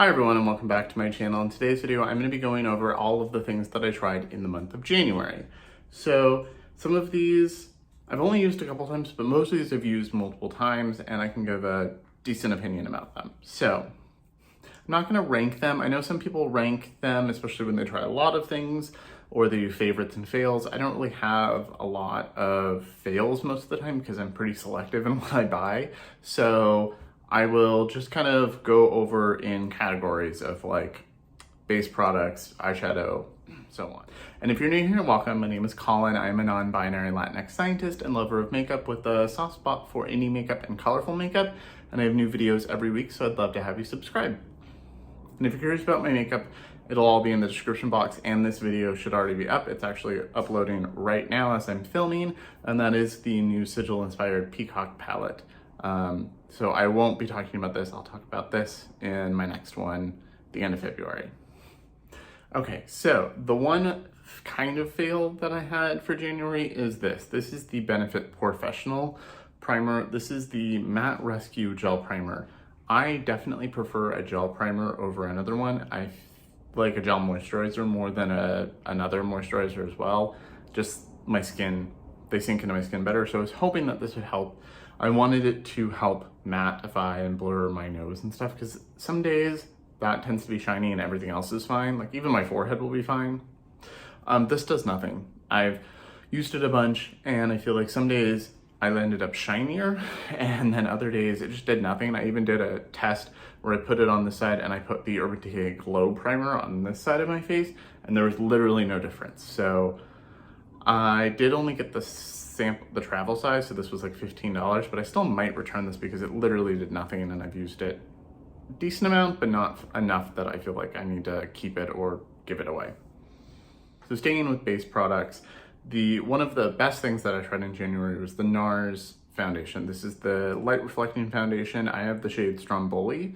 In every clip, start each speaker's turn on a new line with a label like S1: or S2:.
S1: Hi everyone and welcome back to my channel. In today's video, I'm going to be going over all of the things that I tried in the month of January. So some of these I've only used a couple times, but most of these I've used multiple times and I can give a decent opinion about them. So I'm not going to rank them. I know some people rank them, especially when they try a lot of things or they do favorites and fails. I don't really have a lot of fails most of the time because I'm pretty selective in what I buy. So I will just kind of go over in categories of like base products, eyeshadow, so on. And if you're new here, welcome. My name is Colin. I'm a non-binary Latinx scientist and lover of makeup with a soft spot for indie makeup and colorful makeup. And I have new videos every week, so I'd love to have you subscribe. And if you're curious about my makeup, it'll all be in the description box, and this video should already be up. It's actually uploading right now as I'm filming, and that is the new Sigil inspired Peacock palette. So I won't be talking about this. I'll talk about this in my next one, the end of February. Okay, so the one kind of fail that I had for January is this. This is the Benefit Professional primer. This is the Matte Rescue Gel Primer. I definitely prefer a gel primer over another one. I like a gel moisturizer more than another moisturizer as well. Just my skin, they sink into my skin better. So I was hoping that this would help. I wanted it to help mattify and blur my nose and stuff because some days that tends to be shiny and everything else is fine. Like even my forehead will be fine. This does nothing. I've used it a bunch and I feel like some days I ended up shinier and then other days it just did nothing. I even did a test where I put it on this side and I put the Urban Decay Glow Primer on this side of my face and there was literally no difference. So I did only get the sample, the travel size, so this was like $15, but I still might return this because it literally did nothing and I've used it a decent amount, but not enough that I feel like I need to keep it or give it away. So staying with base products, one of the best things that I tried in January was the Nars foundation. This is the light reflecting foundation. I have the shade Stromboli,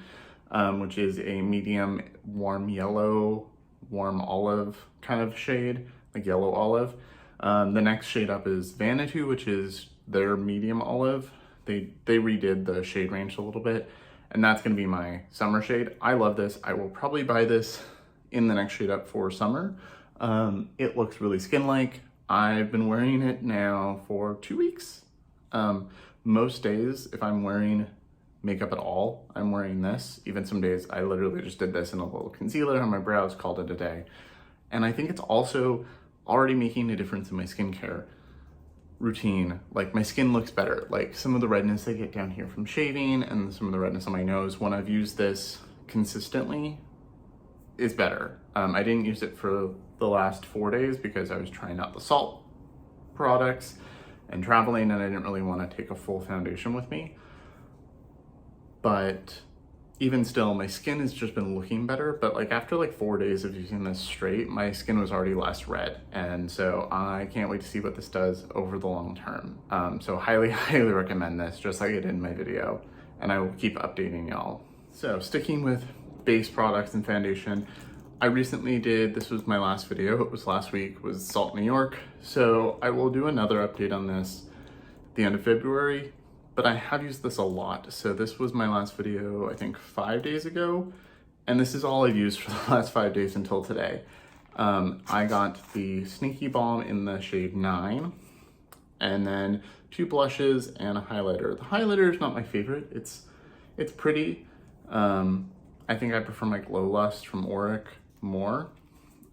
S1: which is a medium warm yellow, warm olive kind of shade, like yellow olive. The next shade up is Vanity, which is their medium olive. They redid the shade range a little bit, and that's gonna be my summer shade. I love this. I will probably buy this in the next shade up for summer. It looks really skin-like. I've been wearing it now for 2 weeks. Most days, if I'm wearing makeup at all, I'm wearing this. Even some days, I literally just did this in a little concealer on my brows, called it a day. And I think it's also already making a difference in my skincare routine. Like my skin looks better. Like some of the redness I get down here from shaving and some of the redness on my nose when I've used this consistently is better. I didn't use it for the last 4 days because I was trying out the salt products and traveling and I didn't really want to take a full foundation with me. But even still, my skin has just been looking better, but like after like 4 days of using this straight, my skin was already less red. And so I can't wait to see what this does over the long term. So highly, highly recommend this, just like I did in my video, and I will keep updating y'all. So sticking with base products and foundation, I recently this was my last video, it was last week, was Salt New York. So I will do another update on this at the end of February. But I have used this a lot. So this was my last video, I think 5 days ago. And this is all I've used for the last 5 days until today. I got the Sneaky Balm in the shade 9, and then 2 blushes and a highlighter. The highlighter is not my favorite. It's pretty. I think I prefer my Glow Lust from Auric more,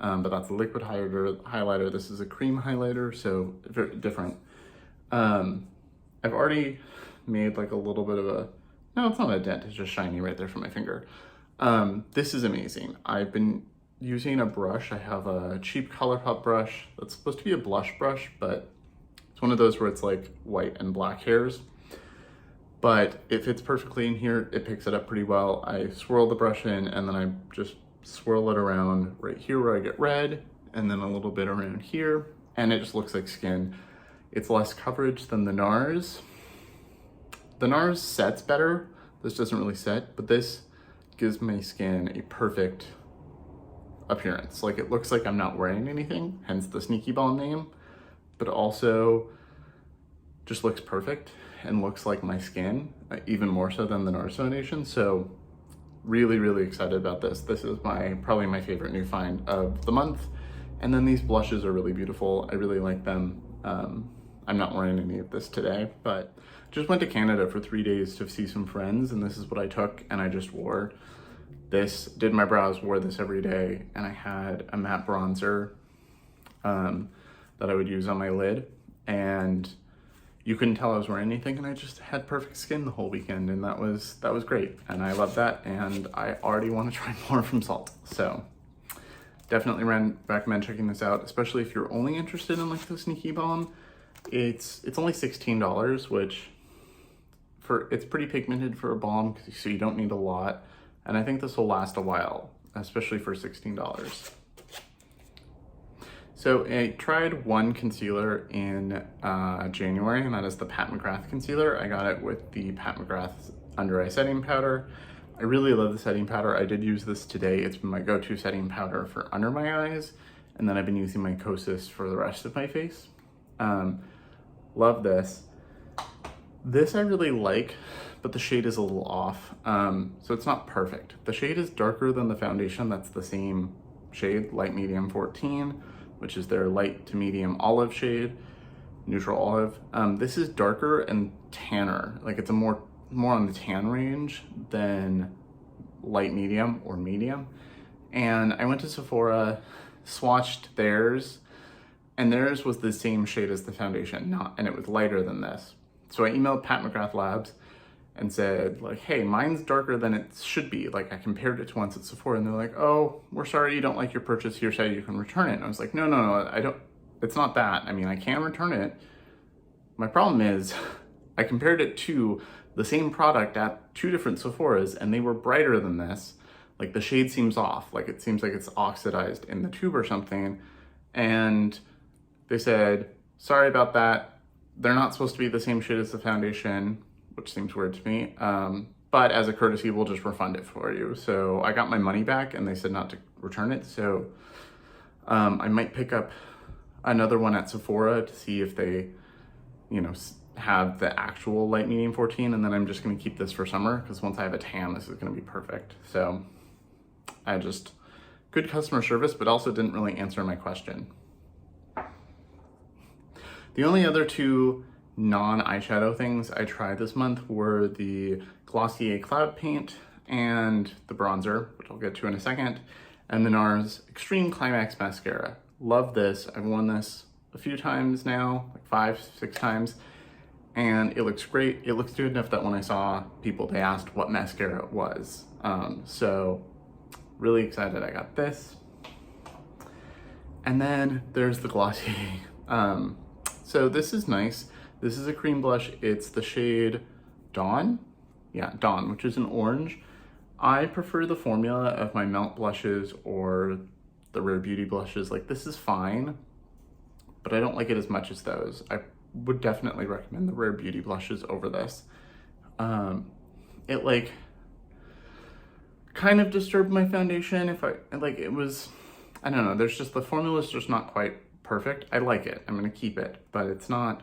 S1: but that's a liquid highlighter. This is a cream highlighter, so very different. I've already made like a little bit of no, it's not a dent, it's just shiny right there from my finger. This is amazing. I've been using a brush. I have a cheap ColourPop brush that's supposed to be a blush brush, but it's one of those where it's like white and black hairs. But it fits perfectly in here. It picks it up pretty well. I swirl the brush in and then I just swirl it around right here where I get red, and then a little bit around here, and it just looks like skin. It's less coverage than the Nars. The Nars sets better. This doesn't really set, but this gives my skin a perfect appearance. Like it looks like I'm not wearing anything, hence the Sneaky Balm name, but also just looks perfect and looks like my skin, even more so than the Nars foundation. So really, really excited about this. This is probably my favorite new find of the month. And then these blushes are really beautiful. I really like them. I'm not wearing any of this today, but just went to Canada for 3 days to see some friends, and this is what I took, and I just wore this, did my brows, wore this every day, and I had a matte bronzer that I would use on my lid, and you couldn't tell I was wearing anything, and I just had perfect skin the whole weekend, and that was great, and I love that, and I already want to try more from Salt. So definitely recommend checking this out, especially if you're only interested in like the sneaky balm. It's only $16, which it's pretty pigmented for a balm, so you don't need a lot, and I think this will last a while, especially for $16. So I tried one concealer in January, and that is the Pat McGrath concealer. I got it with the Pat McGrath Under Eye Setting Powder. I really love the setting powder. I did use this today. It's been my go-to setting powder for under my eyes, and then I've been using my Kosas for the rest of my face. Love this. This I really like, but the shade is a little off, so it's not perfect. The shade is darker than the foundation that's the same shade, Light Medium 14, which is their light to medium olive shade, neutral olive. This is darker and tanner, like it's a more on the tan range than light medium or medium. And I went to Sephora, swatched theirs, and theirs was the same shade as the foundation, and it was lighter than this. So I emailed Pat McGrath Labs and said, like, hey, mine's darker than it should be. Like, I compared it to once at Sephora, and they're like, oh, we're sorry you don't like your purchase. Here's how you can return it. And I was like, no, I don't, it's not that. I mean, I can return it. My problem is I compared it to the same product at 2 different Sephoras, and they were brighter than this. Like, the shade seems off. Like, it seems like it's oxidized in the tube or something. And they said, sorry about that. They're not supposed to be the same shade as the foundation, which seems weird to me. But as a courtesy, we'll just refund it for you. So I got my money back, and they said not to return it. So I might pick up another one at Sephora to see if they, have the actual Light Medium 14, and then I'm just gonna keep this for summer, because once I have a tan, this is gonna be perfect. So good customer service, but also didn't really answer my question. The only other 2 non-eyeshadow things I tried this month were the Glossier Cloud Paint and the bronzer, which I'll get to in a second, and the Nars Extreme Climax Mascara. Love this. I've worn this a few times now, like 5, 6 times, and it looks great. It looks good enough that when I saw people, they asked what mascara it was. So really excited I got this. And then there's the Glossier. So this is nice. This is a cream blush. It's the shade Dawn. Yeah, Dawn, which is an orange. I prefer the formula of my Melt blushes or the Rare Beauty blushes. Like, this is fine, but I don't like it as much as those. I would definitely recommend the Rare Beauty blushes over this. It like kind of disturbed my foundation. I don't know, there's just, the formula's just not quite perfect. I like it, I'm gonna keep it, but it's not,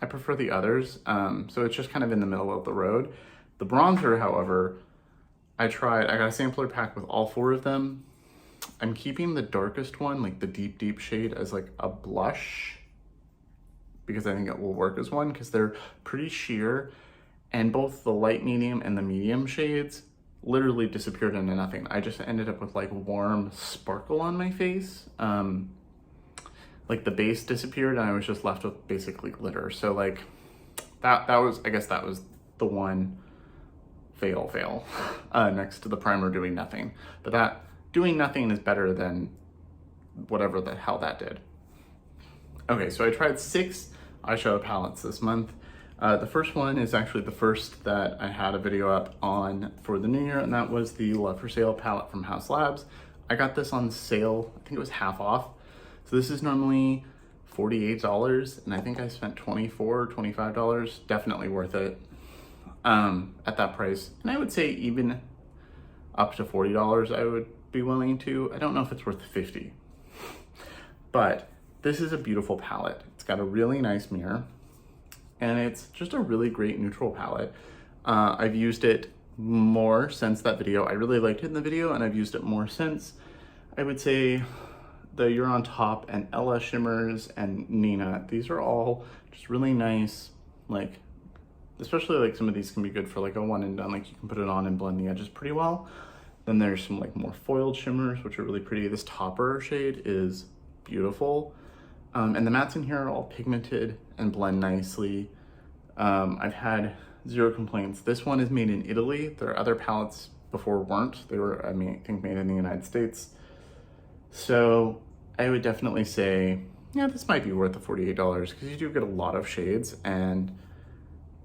S1: I prefer the others. So it's just kind of in the middle of the road. The bronzer, however, I got a sampler pack with all 4 of them. I'm keeping the darkest one, like the deep shade, as like a blush, because I think it will work as one, because they're pretty sheer, and both the light medium and the medium shades literally disappeared into nothing. I just ended up with like warm sparkle on my face. Like the base disappeared, and I was just left with basically glitter. So like that was, I guess that was the one fail next to the primer doing nothing. But that doing nothing is better than whatever the hell that did. Okay, so I tried 6 eyeshadow palettes this month. The first one is actually the first that I had a video up on for the new year, and that was the Love for Sale palette from Haus Labs. I got this on sale, I think it was half off. So this is normally $48, and I think I spent $24 or $25. Definitely worth it at that price. And I would say even up to $40 I would be willing to. I don't know if it's worth $50. But this is a beautiful palette. It's got a really nice mirror, and it's just a really great neutral palette. I've used it more since that video. I really liked it in the video and I've used it more since. I would say the You're on Top and Ella shimmers and Nina, these are all just really nice, like, especially like some of these can be good for like a one and done, like you can put it on and blend the edges pretty well. Then there's some like more foiled shimmers, which are really pretty. This topper shade is beautiful. And the mattes in here are all pigmented and blend nicely. I've had zero complaints. This one is made in Italy. Their other palettes before weren't. They were, I think made in the United States. So I would definitely say, yeah, this might be worth the $48 because you do get a lot of shades and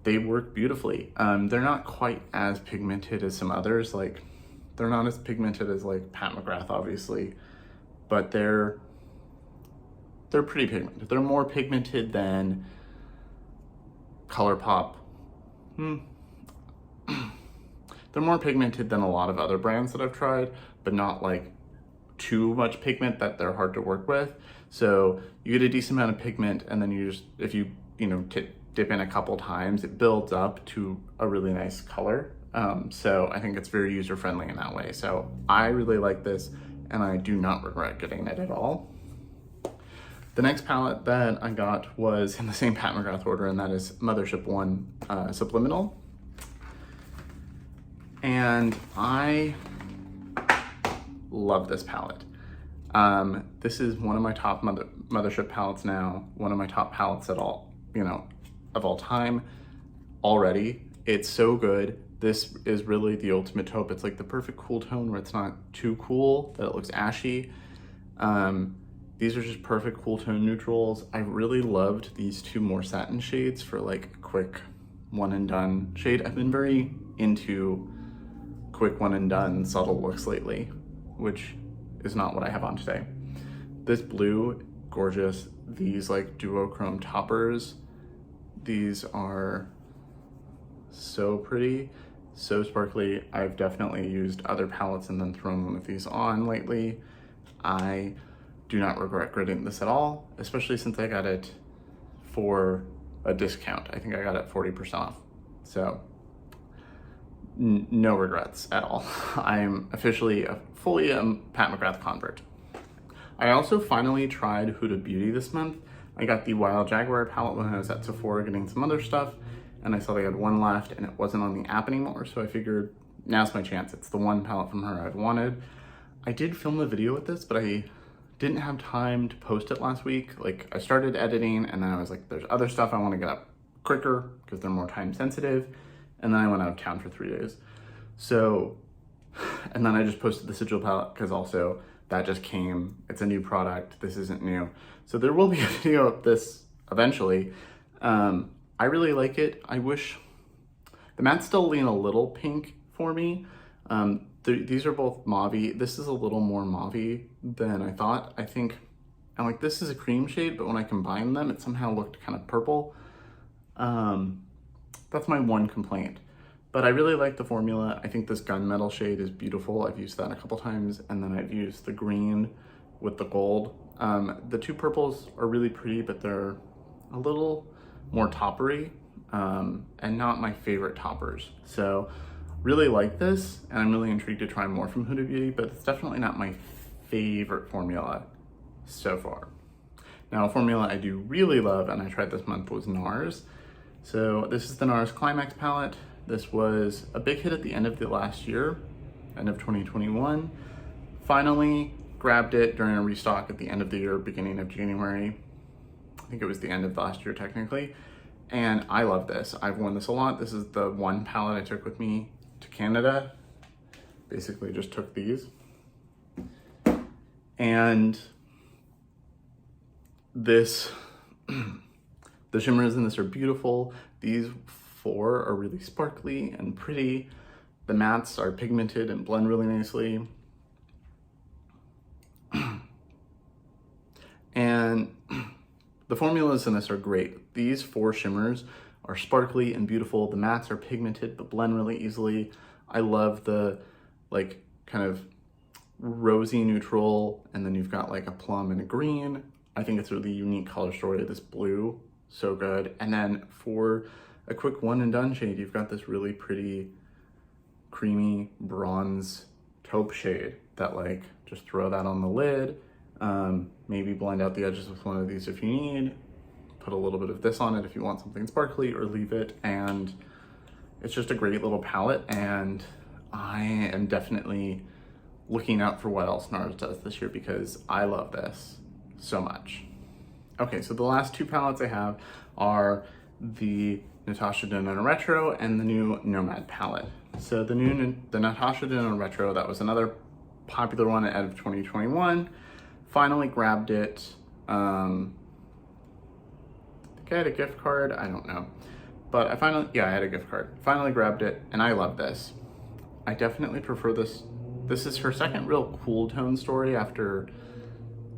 S1: they work beautifully. They're not quite as pigmented as some others. Like, they're not as pigmented as like Pat McGrath, obviously, but they're pretty pigmented. They're more pigmented than ColourPop. They're more pigmented than a lot of other brands that I've tried, but not like too much pigment that they're hard to work with. So you get a decent amount of pigment, and then you just, if you dip in a couple times, it builds up to a really nice color. So I think it's very user-friendly in that way. So I really like this and I do not regret getting it at all. The next palette that I got was in the same Pat McGrath order, and that is Mothership 1 Subliminal. And I love this palette. This is one of my top Mothership palettes now, one of my top palettes at all, of all time already. It's so good. This is really the ultimate taupe. It's like the perfect cool tone where it's not too cool that it looks ashy. These are just perfect cool tone neutrals. I really loved these two more satin shades for like a quick one and done shade. I've been very into quick one and done subtle looks lately, which is not what I have on today. This blue, gorgeous. These like duochrome toppers, these are so pretty, so sparkly. I've definitely used other palettes and then thrown one of these on lately. I do not regret getting this at all, especially since I got it for a discount. I think I got it 40% off. So no regrets at all. I'm officially fully a Pat McGrath convert. I also finally tried Huda Beauty this month. I got the Wild Jaguar palette when I was at Sephora getting some other stuff, and I saw they had one left and it wasn't on the app anymore, so I figured now's my chance. It's the one palette from her I've wanted. I did film a video with this, but I didn't have time to post it last week. Like, I started editing and then I was like, there's other stuff I want to get up quicker because they're more time sensitive. And then I went out of town for 3 days. So, and then I just posted the Sigil palette because also that just came, it's a new product. This isn't new. So there will be a video of this eventually. I really like it. I wish, the mattes still lean a little pink for me. These are both mauve-y. This is a little more mauve-y than I thought. I think, and like this is a cream shade, but when I combined them, it somehow looked kind of purple. That's my one complaint. But I really like the formula. I think this gunmetal shade is beautiful. I've used that a couple times, and then I've used the green with the gold. The two purples are really pretty, but they're a little more toppery, and not my favorite toppers. So really like this, and I'm really intrigued to try more from Huda Beauty, but it's definitely not my favorite formula so far. Now, a formula I do really love, and I tried this month, was Nars. So this is the Nars Climax palette. This was a big hit at the end of the last year, end of 2021. Finally grabbed it during a restock at the end of the year, beginning of January. I think it was the end of last year technically. And I love this. I've worn this a lot. This is the one palette I took with me to Canada. Basically just took these. And this, the shimmers in this are beautiful. These four are really sparkly and pretty. The mattes are pigmented and blend really nicely. And the formulas in this are great. These four shimmers are sparkly and beautiful. The mattes are pigmented but blend really easily. I love the like kind of rosy neutral, and then you've got like a plum and a green. I think it's a really unique color story. This blue, so good. And then for a quick one and done shade, you've got this really pretty creamy bronze taupe shade that like, just throw that on the lid. Maybe blend out the edges with one of these if you need. Put a little bit of this on it if you want something sparkly, or leave it. And it's just a great little palette, and I am definitely looking out for what else Nars does this year because I love this so much. Okay, so the last two palettes I have are the Natasha DeNino Retro and the new Nomad palette. So the Natasha DeNino Retro, that was another popular one out of 2021. Finally grabbed it. I think I had a gift card, I don't know. But I had a gift card. Finally grabbed it, and I love this. I definitely prefer this. This is her second real cool tone story after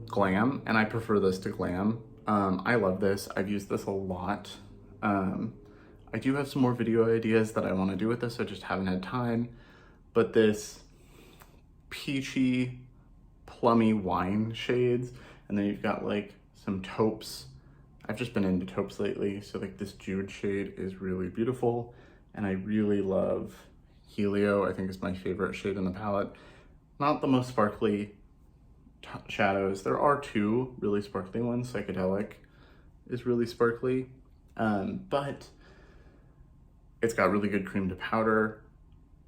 S1: Glam, and I prefer this to Glam. I love this. I've used this a lot. I do have some more video ideas that I want to do with this. I just haven't had time. But this peachy, plummy wine shades, and then you've got like some taupes. I've just been into taupes lately, so like this Jude shade is really beautiful, and I really love Helio. I think is my favorite shade in the palette. Not the most sparkly shadows. There are two really sparkly ones. Psychedelic is really sparkly, but it's got really good cream to powder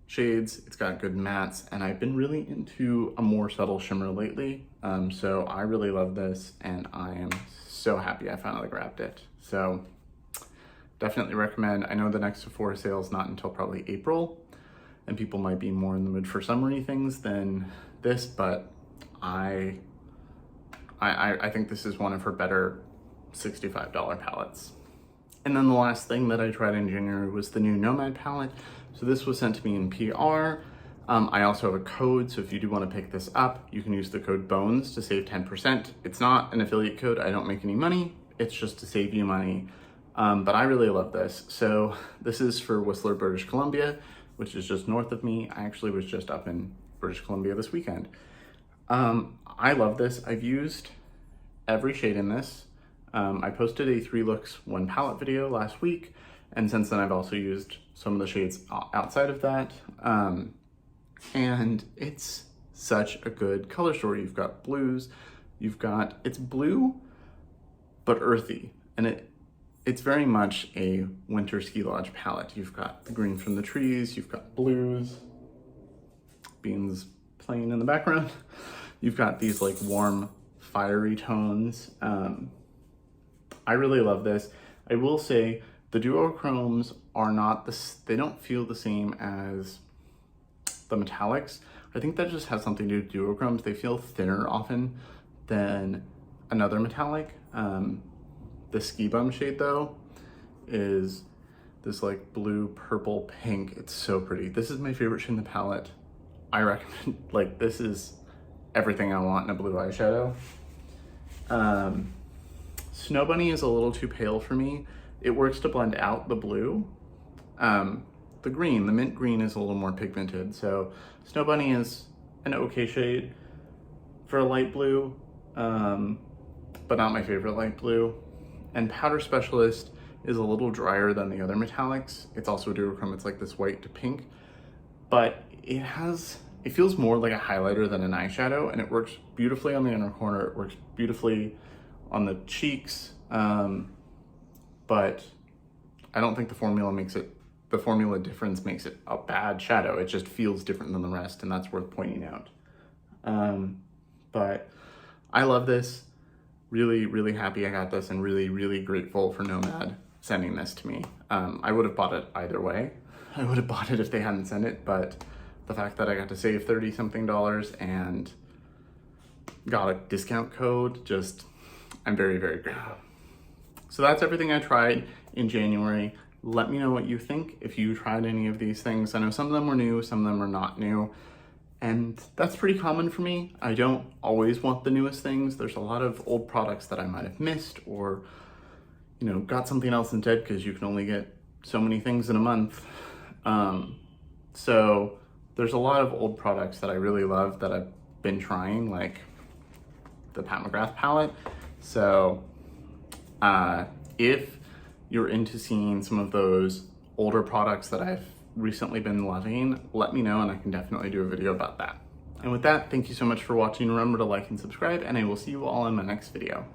S1: shades. It's got good mattes, and I've been really into a more subtle shimmer lately. So I really love this, and I am so happy I finally grabbed it. So definitely recommend. I know the next Sephora sale is not until probably April, and people might be more in the mood for summery things than this, but I think this is one of her better $65 palettes. And then the last thing that I tried in January was the new Nomad palette. So this was sent to me in PR. I also have a code, so if you do want to pick this up, you can use the code BONES to save 10%. It's not an affiliate code. I don't make any money. It's just to save you money. But I really love this. So this is for Whistler, British Columbia, which is just north of me. I actually was just up in British Columbia this weekend. I love this. I've used every shade in this. I posted a 3 looks 1 palette video last week, and since then I've also used some of the shades outside of that. And it's such a good color story. You've got blues, it's blue, but earthy. And it's very much a winter ski lodge palette. You've got the green from the trees, you've got blues, beans playing in the background. You've got these like warm, fiery tones. I really love this. I will say the duochromes are not they don't feel the same as the metallics. I think that just has something to do with duochromes. They feel thinner often than another metallic. The Ski Bum shade though is this like blue, purple, pink. It's so pretty. This is my favorite shade in the palette. I recommend, like, this is everything I want in a blue eyeshadow. Snow Bunny is a little too pale for me. It works to blend out the blue. The green, the mint green, is a little more pigmented. So Snow Bunny is an okay shade for a light blue, but not my favorite light blue. And Powder Specialist is a little drier than the other metallics. It's also a duochrome. It's like this white to pink, but it feels more like a highlighter than an eyeshadow, and it works beautifully on the inner corner. It works beautifully on the cheeks, but I don't think the formula difference makes it a bad shadow. It just feels different than the rest, and that's worth pointing out. But I love this. Really, really happy I got this, and really, really grateful for Nomad sending this to me. I would have bought it either way. I would have bought it if they hadn't sent it, but the fact that I got to save $30-something and got a discount code, I'm very, very grateful. So that's everything I tried in January. Let me know what you think if you tried any of these things. I know some of them were new, some of them are not new, and that's pretty common for me. I don't always want the newest things. There's a lot of old products that I might have missed, or got something else instead, because you can only get so many things in a month. So there's a lot of old products that I really love that I've been trying, like the Pat McGrath palette. So if you're into seeing some of those older products that I've recently been loving, let me know and I can definitely do a video about that. And with that, thank you so much for watching. Remember to like and subscribe, and I will see you all in my next video.